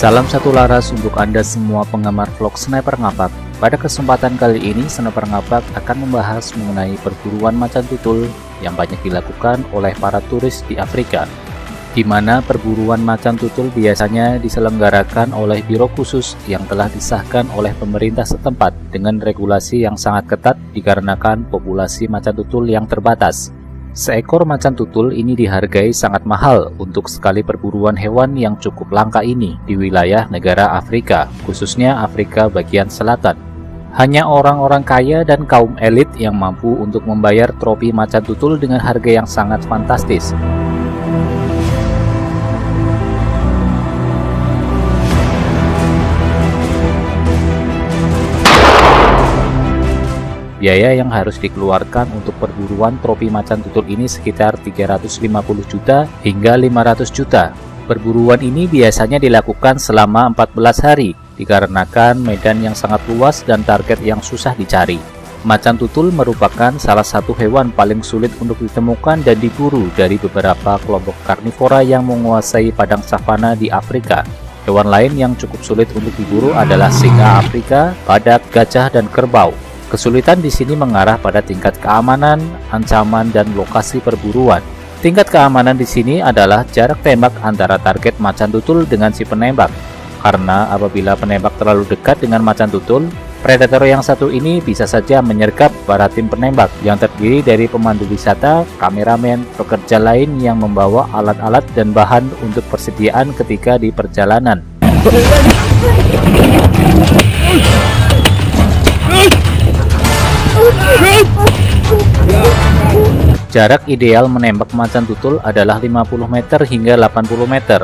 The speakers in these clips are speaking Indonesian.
Salam satu laras untuk Anda semua penggemar vlog Sniper Ngapak. Pada kesempatan kali ini, Sniper Ngapak akan membahas mengenai perburuan macan tutul yang banyak dilakukan oleh para turis di Afrika, di mana perburuan macan tutul biasanya diselenggarakan oleh biro khusus yang telah disahkan oleh pemerintah setempat dengan regulasi yang sangat ketat dikarenakan populasi macan tutul yang terbatas. Seekor macan tutul ini dihargai sangat mahal untuk sekali perburuan hewan yang cukup langka ini di wilayah negara Afrika, khususnya Afrika bagian selatan. Hanya orang-orang kaya dan kaum elit yang mampu untuk membayar trofi macan tutul dengan harga yang sangat fantastis. Biaya yang harus dikeluarkan untuk perburuan trofi macan tutul ini sekitar 350 juta hingga 500 juta. Perburuan ini biasanya dilakukan selama 14 hari, dikarenakan medan yang sangat luas dan target yang susah dicari. Macan tutul merupakan salah satu hewan paling sulit untuk ditemukan dan diburu dari beberapa kelompok karnivora yang menguasai padang savana di Afrika. Hewan lain yang cukup sulit untuk diburu adalah singa Afrika, badak, gajah, dan kerbau. Kesulitan di sini mengarah pada tingkat keamanan, ancaman, dan lokasi perburuan. Tingkat keamanan di sini adalah jarak tembak antara target macan tutul dengan si penembak. Karena apabila penembak terlalu dekat dengan macan tutul, predator yang satu ini bisa saja menyergap para tim penembak yang terdiri dari pemandu wisata, kameramen, pekerja lain yang membawa alat-alat dan bahan untuk persediaan ketika di perjalanan. Jarak ideal menembak macan tutul adalah 50 meter hingga 80 meter.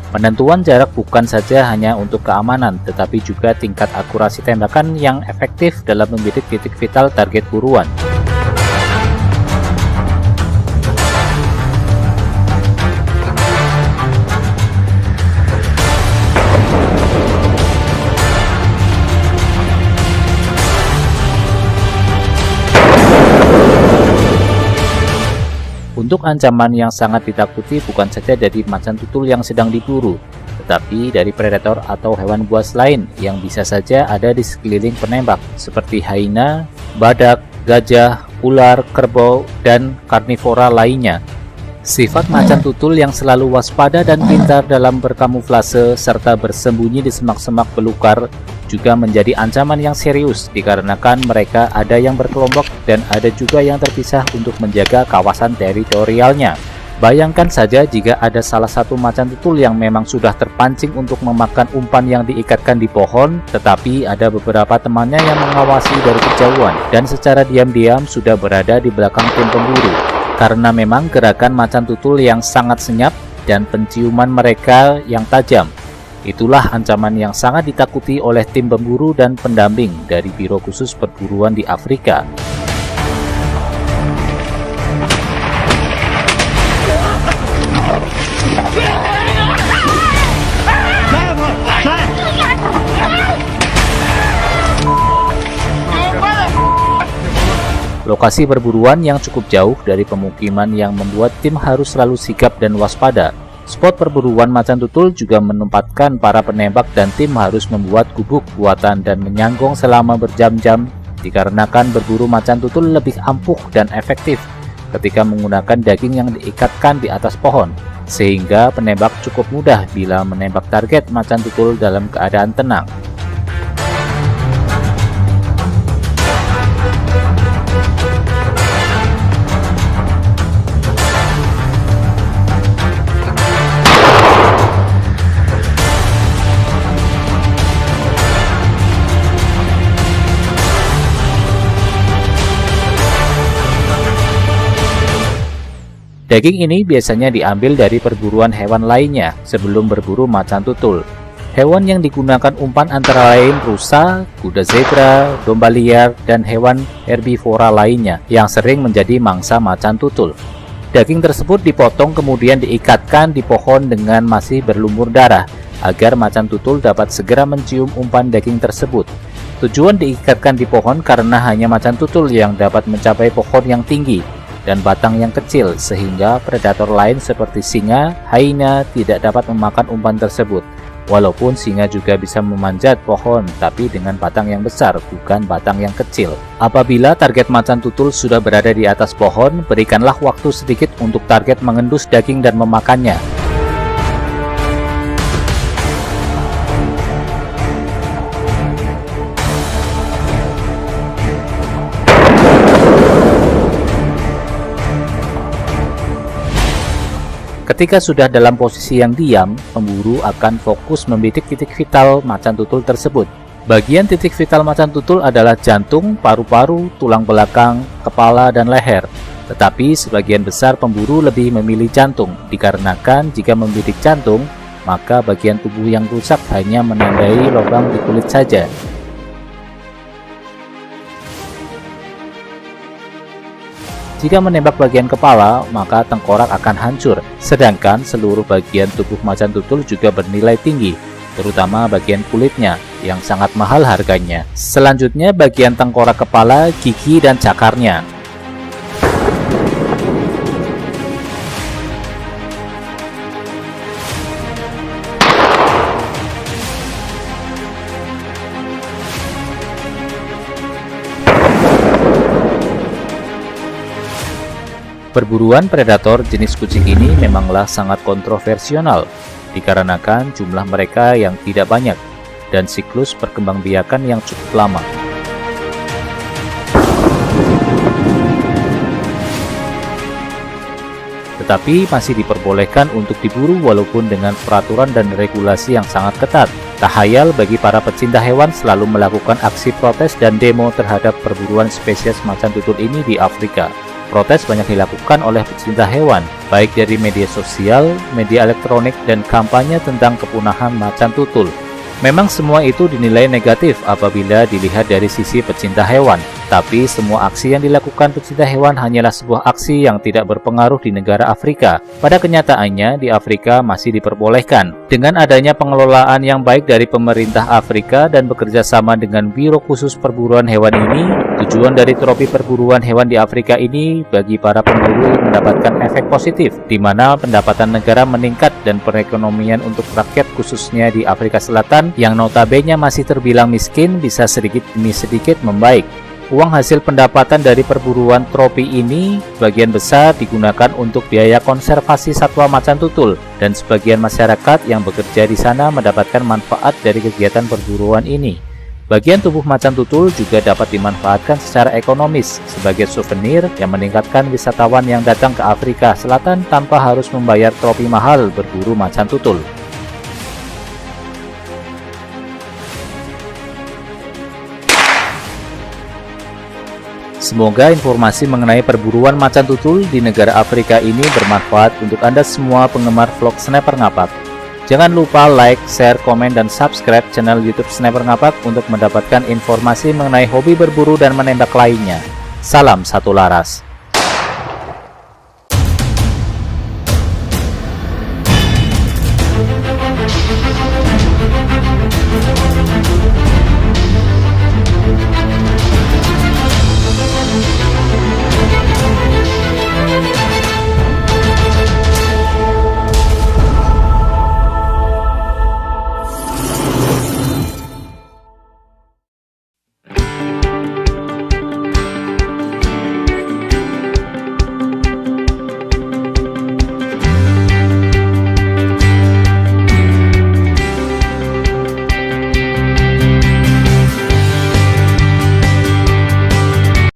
Penentuan jarak bukan saja hanya untuk keamanan, tetapi juga tingkat akurasi tembakan yang efektif dalam membidik titik vital target buruan. Untuk ancaman yang sangat ditakuti bukan saja dari macan tutul yang sedang diburu, tetapi dari predator atau hewan buas lain yang bisa saja ada di sekeliling penembak, seperti hyena, badak, gajah, ular, kerbau, dan karnivora lainnya. Sifat macan tutul yang selalu waspada dan pintar dalam berkamuflase serta bersembunyi di semak-semak belukar juga menjadi ancaman yang serius dikarenakan mereka ada yang berkelompok dan ada juga yang terpisah untuk menjaga kawasan teritorialnya. Bayangkan saja jika ada salah satu macan tutul yang memang sudah terpancing untuk memakan umpan yang diikatkan di pohon, tetapi ada beberapa temannya yang mengawasi dari kejauhan dan secara diam-diam sudah berada di belakang tim pemburu. Karena memang gerakan macan tutul yang sangat senyap dan penciuman mereka yang tajam. Itulah ancaman yang sangat ditakuti oleh tim pemburu dan pendamping dari Biro Khusus Perburuan di Afrika. Lokasi perburuan yang cukup jauh dari pemukiman yang membuat tim harus selalu sigap dan waspada. Spot perburuan macan tutul juga menempatkan para penembak dan tim harus membuat gubuk buatan dan menyanggong selama berjam-jam dikarenakan berburu macan tutul lebih ampuh dan efektif ketika menggunakan daging yang diikatkan di atas pohon, sehingga penembak cukup mudah bila menembak target macan tutul dalam keadaan tenang. Daging ini biasanya diambil dari perburuan hewan lainnya sebelum berburu macan tutul. Hewan yang digunakan umpan antara lain rusa, kuda zebra, domba liar, dan hewan herbivora lainnya yang sering menjadi mangsa macan tutul. Daging tersebut dipotong kemudian diikatkan di pohon dengan masih berlumur darah agar macan tutul dapat segera mencium umpan daging tersebut. Tujuan diikatkan di pohon karena hanya macan tutul yang dapat mencapai pohon yang tinggi dan batang yang kecil, sehingga predator lain seperti singa, hyena tidak dapat memakan umpan tersebut. Walaupun singa juga bisa memanjat pohon, tapi dengan batang yang besar, bukan batang yang kecil. Apabila target macan tutul sudah berada di atas pohon, berikanlah waktu sedikit untuk target mengendus daging dan memakannya. Ketika sudah dalam posisi yang diam, pemburu akan fokus membidik titik vital macan tutul tersebut. Bagian titik vital macan tutul adalah jantung, paru-paru, tulang belakang, kepala, dan leher. Tetapi sebagian besar pemburu lebih memilih jantung, dikarenakan jika membidik jantung, maka bagian tubuh yang rusak hanya menandai lubang di kulit saja. Jika menembak bagian kepala, maka tengkorak akan hancur, sedangkan seluruh bagian tubuh macan tutul juga bernilai tinggi, terutama bagian kulitnya, yang sangat mahal harganya. Selanjutnya bagian tengkorak kepala, gigi, dan cakarnya. Perburuan predator jenis kucing ini memanglah sangat kontroversial, dikarenakan jumlah mereka yang tidak banyak dan siklus perkembangbiakan yang cukup lama. Tetapi masih diperbolehkan untuk diburu walaupun dengan peraturan dan regulasi yang sangat ketat. Tak hayal bagi para pecinta hewan selalu melakukan aksi protes dan demo terhadap perburuan spesies macan tutul ini di Afrika. Protes banyak dilakukan oleh pecinta hewan, baik dari media sosial, media elektronik, dan kampanye tentang kepunahan macan tutul. Memang semua itu dinilai negatif apabila dilihat dari sisi pecinta hewan. Tapi semua aksi yang dilakukan pecinta hewan hanyalah sebuah aksi yang tidak berpengaruh di negara Afrika. Pada kenyataannya, di Afrika masih diperbolehkan. Dengan adanya pengelolaan yang baik dari pemerintah Afrika dan bekerja sama dengan Biro Khusus Perburuan Hewan ini, tujuan dari tropi perburuan hewan di Afrika ini bagi para pemburu mendapatkan efek positif, di mana pendapatan negara meningkat dan perekonomian untuk rakyat khususnya di Afrika Selatan yang notabene masih terbilang miskin bisa sedikit demi sedikit membaik. Uang hasil pendapatan dari perburuan tropi ini sebagian besar digunakan untuk biaya konservasi satwa macan tutul, dan sebagian masyarakat yang bekerja di sana mendapatkan manfaat dari kegiatan perburuan ini. Bagian tubuh macan tutul juga dapat dimanfaatkan secara ekonomis sebagai souvenir yang meningkatkan wisatawan yang datang ke Afrika Selatan tanpa harus membayar tropi mahal berburu macan tutul. Semoga informasi mengenai perburuan macan tutul di negara Afrika ini bermanfaat untuk Anda semua penggemar vlog Sniper Ngapak. Jangan lupa like, share, komen, dan subscribe channel YouTube Sniper Ngapak untuk mendapatkan informasi mengenai hobi berburu dan menembak lainnya. Salam satu laras.